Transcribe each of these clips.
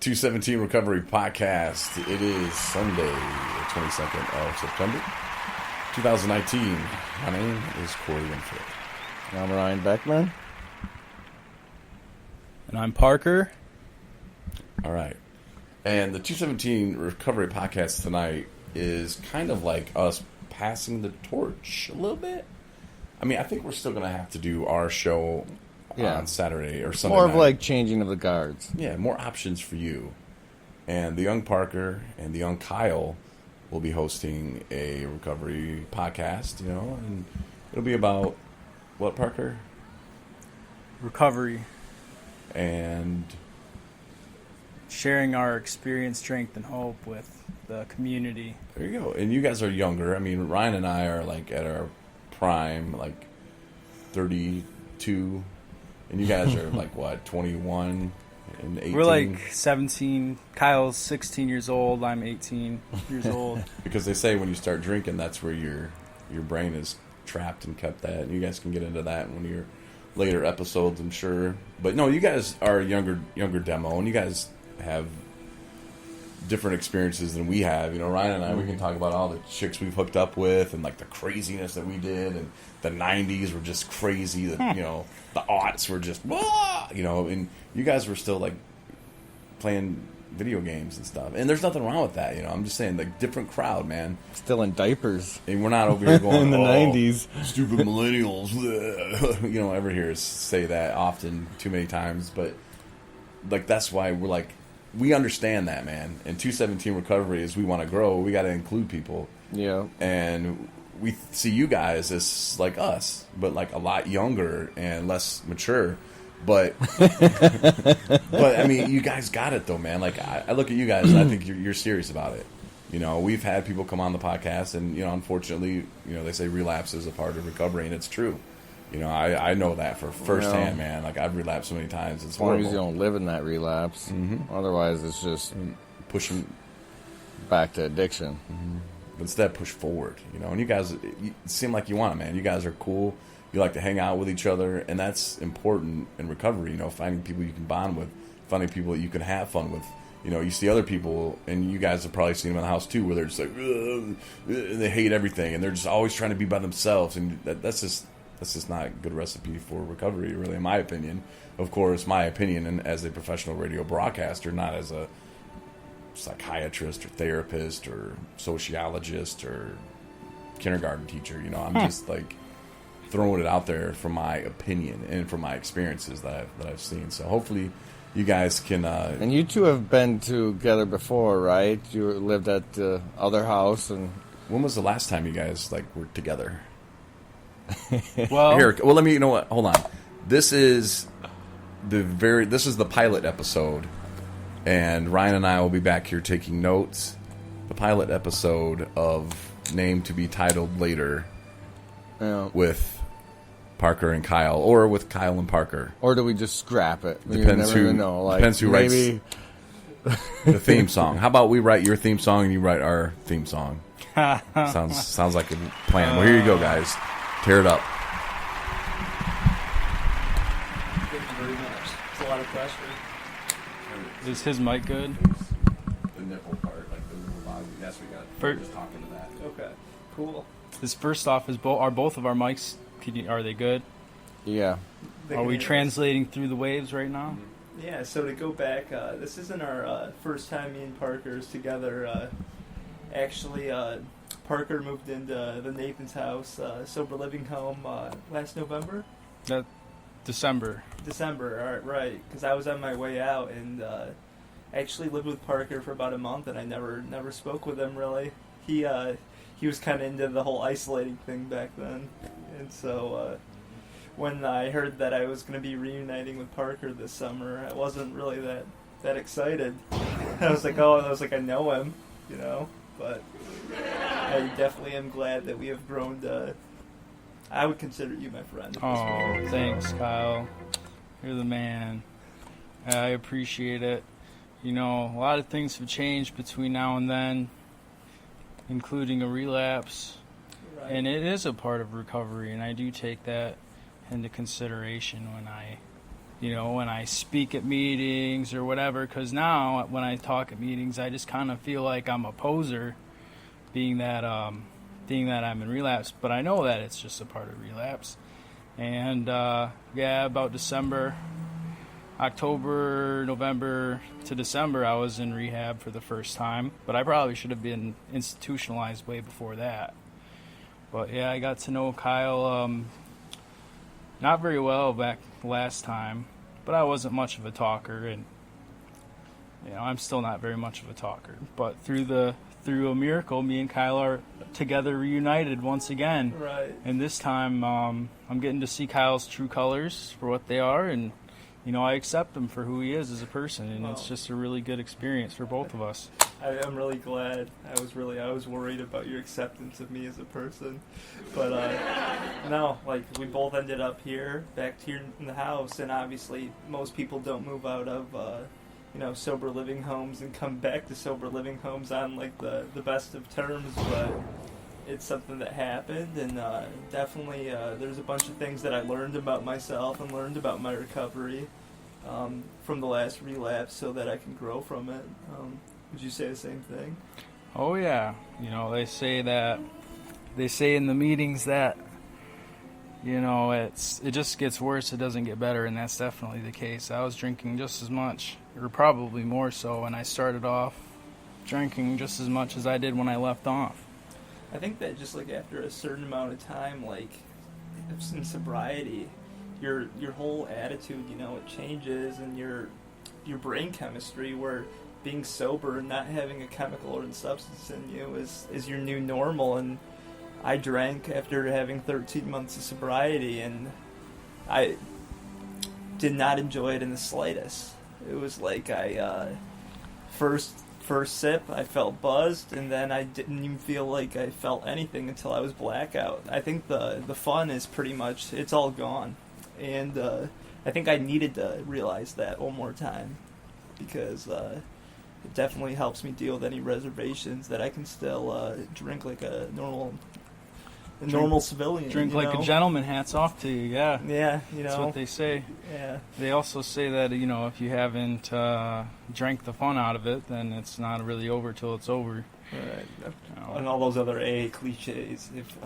217 Recovery Podcast. It is Sunday, the 22nd of September, 2019. My name is Corey Winfield. I'm Ryan Beckman. And I'm Parker. All right. And the 217 Recovery Podcast tonight is kind of like us passing the torch a little bit. I mean, I think we're still going to have to do our show on Saturday or Sunday More night. of like changing of the guards. Yeah, more options for you. And the young Parker and the young Kyle will be hosting a recovery podcast, and it'll be about what, Parker? Recovery. And sharing our experience, strength, and hope with the community. There you go. And you guys are younger. I mean, Ryan and I are like at our prime, like 32. And you guys are like, what, 21 and 18? We're like 17. Kyle's 16 years old. I'm 18 years old. Because they say when you start drinking, that's where your brain is trapped and kept at. And you guys can get into that in one of your later episodes, I'm sure. But no, you guys are a younger demo, and you guys have different experiences than we have. Ryan and I, we can talk about all the chicks we've hooked up with and like the craziness that we did, and the 90s were just crazy. The aughts were just, and you guys were still like playing video games and stuff. And there's nothing wrong with that, I'm just saying, like, different crowd, man. Still in diapers. And we're not over here going, in the 90s. Stupid millennials. Ever hear us say that often, too many times. But, like, that's why we're like, we understand that, man. And 217 Recovery, as we want to grow, we got to include people. Yeah. And we see you guys as like us, but like a lot younger and less mature. But I mean, you guys got it though, man. Like I look at you guys and I think you're serious about it. We've had people come on the podcast, and unfortunately, they say relapse is a part of recovery, and it's true. I know that for firsthand, man. Like, I've relapsed so many times. It's horrible. As long as you don't live in that relapse. Mm-hmm. Otherwise, it's just pushing back to addiction. Mm-hmm. But instead, push forward. And you guys you seem like you want it, man. You guys are cool. You like to hang out with each other, and that's important in recovery. Finding people you can bond with, finding people that you can have fun with. You see other people, and you guys have probably seen them in the house too, where they're just like, and they hate everything, and they're just always trying to be by themselves, and that's just not a good recipe for recovery, really, in my opinion. Of course, my opinion, and as a professional radio broadcaster, not as a psychiatrist or therapist or sociologist or kindergarten teacher. I'm just like throwing it out there from my opinion and from my experiences that I've seen. So hopefully you guys can... and you two have been together before, right? You lived at the other house. And when was the last time you guys were together? Well, Let me. You know what? Hold on. This is the pilot episode, and Ryan and I will be back here taking notes. The pilot episode of name to be titled later, with Parker and Kyle, or with Kyle and Parker. Or do we just scrap it? Depends you never even know. Depends who writes the theme song. How about we write your theme song and you write our theme song? Sounds like a plan. Well, here you go, guys. Tear it up. Thank you very much. It's a lot of pressure. Is his mic good? The nipple part, like the little body. Yes, we got. We're just talking to that. Okay, cool. This first off, are both of our mics? Are they good? Yeah. Are we translating through the waves right now? Yeah. So to go back, this isn't our first time me and Parker's together. Actually, Parker moved into the Nathan's house, sober living home, last November. December. All right. Because I was on my way out, and actually lived with Parker for about a month, and I never spoke with him really. He was kind of into the whole isolating thing back then, and so when I heard that I was going to be reuniting with Parker this summer, I wasn't really that excited. I was like, I know him, but I definitely am glad that we have grown to. I would consider you my friend. Oh, thanks, Kyle. You're the man. I appreciate it. A lot of things have changed between now and then, including a relapse. Right. And it is a part of recovery, and I do take that into consideration when I when I speak at meetings or whatever, because now when I talk at meetings, I just kind of feel like I'm a poser, being that I'm in relapse, but I know that it's just a part of relapse. And about October, November to December, I was in rehab for the first time, but I probably should have been institutionalized way before that. But yeah, I got to know Kyle not very well back last time, but I wasn't much of a talker, and I'm still not very much of a talker. But through a miracle, me and Kyle are together reunited once again. Right. And this time, I'm getting to see Kyle's true colors for what they are, and I accept him for who he is as a person, and it's just a really good experience for both of us. I'm really glad. I was worried about your acceptance of me as a person, but no, like we both ended up back here in the house, and obviously most people don't move out of sober living homes and come back to sober living homes on like the best of terms, but it's something that happened, and definitely there's a bunch of things that I learned about myself and learned about my recovery from the last relapse so that I can grow from it. Would you say the same thing? Oh yeah, they say in the meetings that it just gets worse, it doesn't get better, and that's definitely the case. I was drinking just as much, or probably more so, when I started off drinking just as much as I did when I left off. I think that just like after a certain amount of time, like in sobriety, your whole attitude, it changes, and your brain chemistry, where being sober and not having a chemical or substance in you is your new normal. And I drank after having 13 months of sobriety, and I did not enjoy it in the slightest. It was like I first sip, I felt buzzed, and then I didn't even feel like I felt anything until I was blackout. I think the fun is pretty much, it's all gone. And I think I needed to realize that one more time, because it definitely helps me deal with any reservations, that I can still drink like a normal civilian. Drink like a gentleman. Hats off to you. Yeah. Yeah. That's what they say. Yeah. They also say that if you haven't drank the fun out of it, then it's not really over till it's over. Right. And all those other AA cliches. If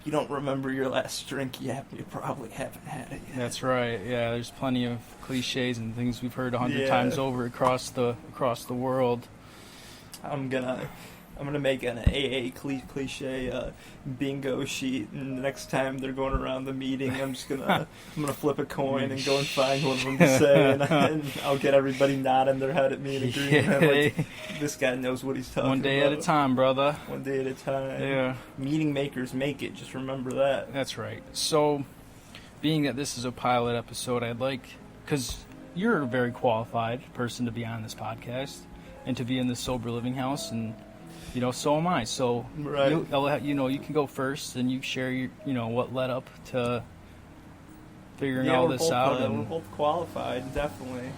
you don't remember your last drink yet, you probably haven't had it yet. That's right. Yeah. There's plenty of cliches and things we've heard 100 times over across the world. I'm gonna make an AA cliche bingo sheet, and the next time they're going around the meeting, I'm gonna flip a coin and go and find one of them to say, and I'll get everybody nodding their head at me in agreement. Like, this guy knows what he's talking about. One day at a time, brother. One day at a time. Yeah. Meeting makers make it. Just remember that. That's right. So, being that this is a pilot episode, because you're a very qualified person to be on this podcast and to be in this sober living house, and so am I. So right. You can go first, and you share your, what led up to figuring all this out. We're both qualified, definitely.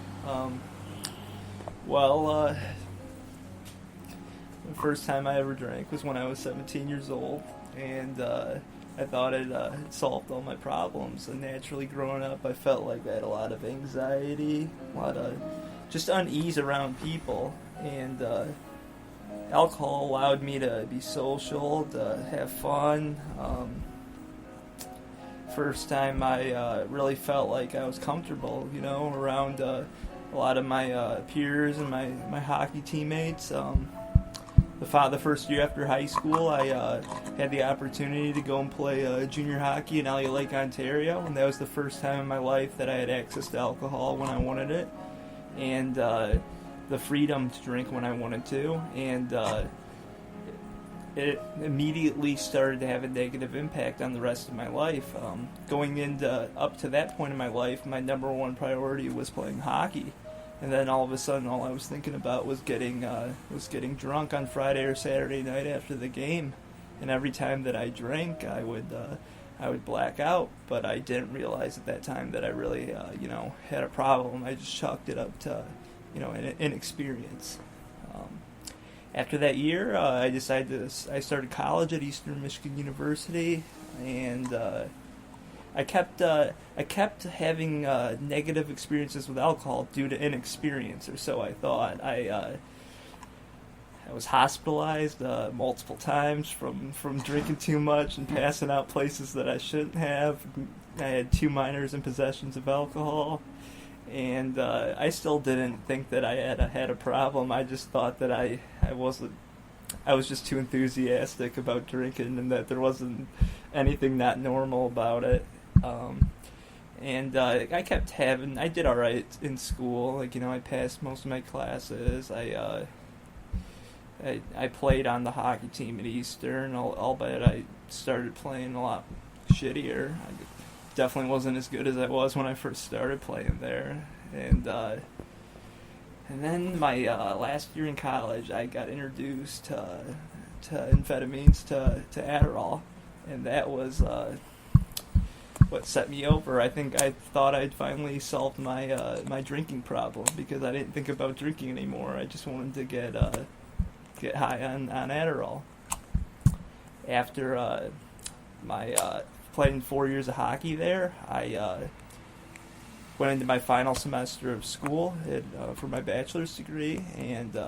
The first time I ever drank was when I was 17 years old, and I thought it solved all my problems. And naturally, growing up, I felt like I had a lot of anxiety, a lot of just unease around people, and alcohol allowed me to be social, to have fun. First time I really felt like I was comfortable, around a lot of my peers and my hockey teammates. The first year after high school, I had the opportunity to go and play junior hockey in Elliott Lake, Ontario, and that was the first time in my life that I had access to alcohol when I wanted it, and the freedom to drink when I wanted to, and it immediately started to have a negative impact on the rest of my life. Going into up to that point in my life, my number one priority was playing hockey, and then all of a sudden, all I was thinking about was getting drunk on Friday or Saturday night after the game, and every time that I drank, I would black out. But I didn't realize at that time that I really had a problem. I just chalked it up to inexperience. After that year, I started college at Eastern Michigan University, and I kept having negative experiences with alcohol due to inexperience, or so I thought. I was hospitalized multiple times from drinking too much and passing out places that I shouldn't have. I had 2 minors in possessions of alcohol, and I still didn't think that I had a problem. I just thought that I was just too enthusiastic about drinking, and that there wasn't anything not normal about it. I kept I did all right in school. Like, I passed most of my classes. I played on the hockey team at Eastern, albeit I started playing a lot shittier. I definitely wasn't as good as I was when I first started playing there. And then my last year in college, I got introduced to amphetamines, to Adderall, and that was what set me over. I think I thought I'd finally solved my my drinking problem, because I didn't think about drinking anymore. I just wanted to get high on Adderall. After my playing 4 years of hockey there, I went into my final semester of school for my bachelor's degree, and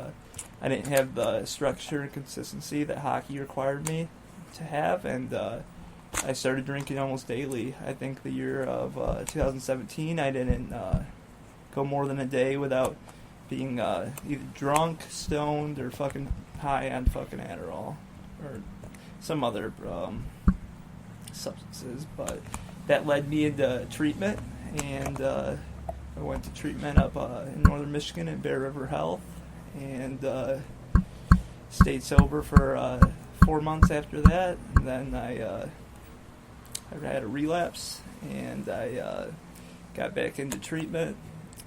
I didn't have the structure and consistency that hockey required me to have, and I started drinking almost daily. I think the year of 2017, I didn't go more than a day without being either drunk, stoned, or fucking high on fucking Adderall or some other substances. But that led me into treatment, and I went to treatment up in northern Michigan at Bear River Health, and stayed sober for 4 months after that. And then I had a relapse, and I got back into treatment,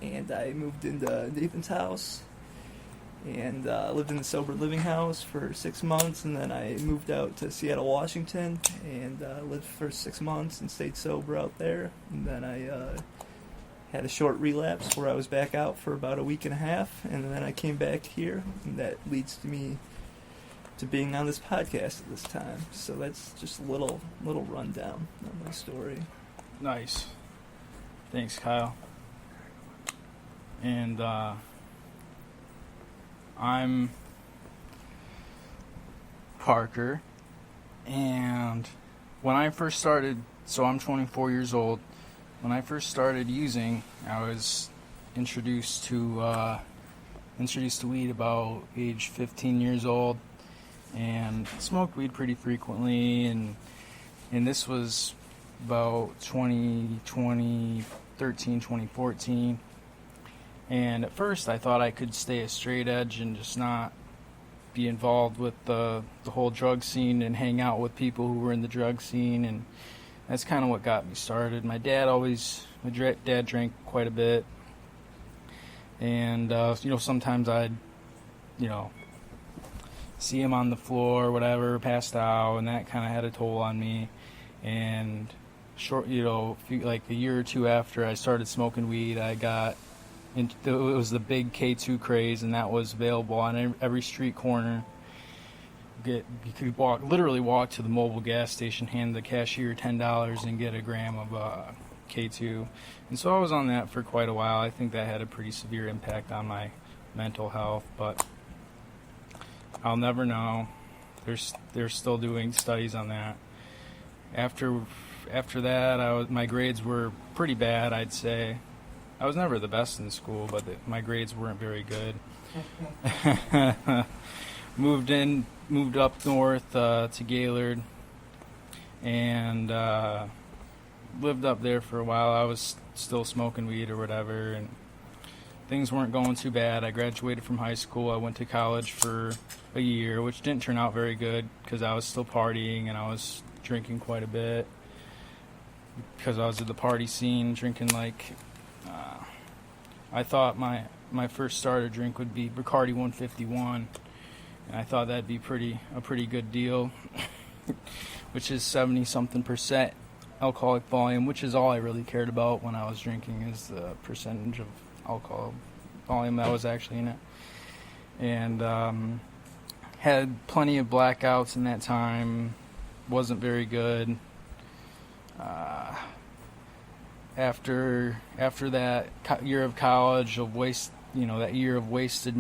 and I moved into Nathan's house, and lived in the sober living house for 6 months, and then I moved out to Seattle, Washington, and lived for 6 months and stayed sober out there. And then I had a short relapse where I was back out for about a week and a half, and then I came back here, and that leads to me to being on this podcast at this time. So that's just a little rundown of my story. Nice. Thanks, Kyle. And I'm Parker, and when I first started, so I'm 24 years old. When I first started using, I was introduced to weed about age 15 years old, and smoked weed pretty frequently, and this was about 2013, 2014. And at first I thought I could stay a straight edge and just not be involved with the whole drug scene and hang out with people who were in the drug scene, and that's kind of what got me started. My dad drank quite a bit, and sometimes I'd see him on the floor or whatever, passed out, and that kind of had a toll on me. And like a year or two after I started smoking weed, I got it was the big K2 craze, and that was available on every street corner. You could literally walk to the mobile gas station, hand the cashier $10, and get a gram of K2. And so I was on that for quite a while. I think that had a pretty severe impact on my mental health, but I'll never know. They're still doing studies on that. After that, my grades were pretty bad, I'd say. I was never the best in school, but my grades weren't very good. Moved up north to Gaylord, and lived up there for a while. I was still smoking weed or whatever, and things weren't going too bad. I graduated from high school. I went to college for a year, which didn't turn out very good because I was still partying and I was drinking quite a bit because I was at the party scene, drinking like I thought my first starter drink would be Bacardi 151, and I thought that'd be a pretty good deal, which is 70-something% alcoholic volume, which is all I really cared about when I was drinking, is the percentage of alcohol volume that was actually in it. And had plenty of blackouts in that time, wasn't very good. after that year of college of that year of wasted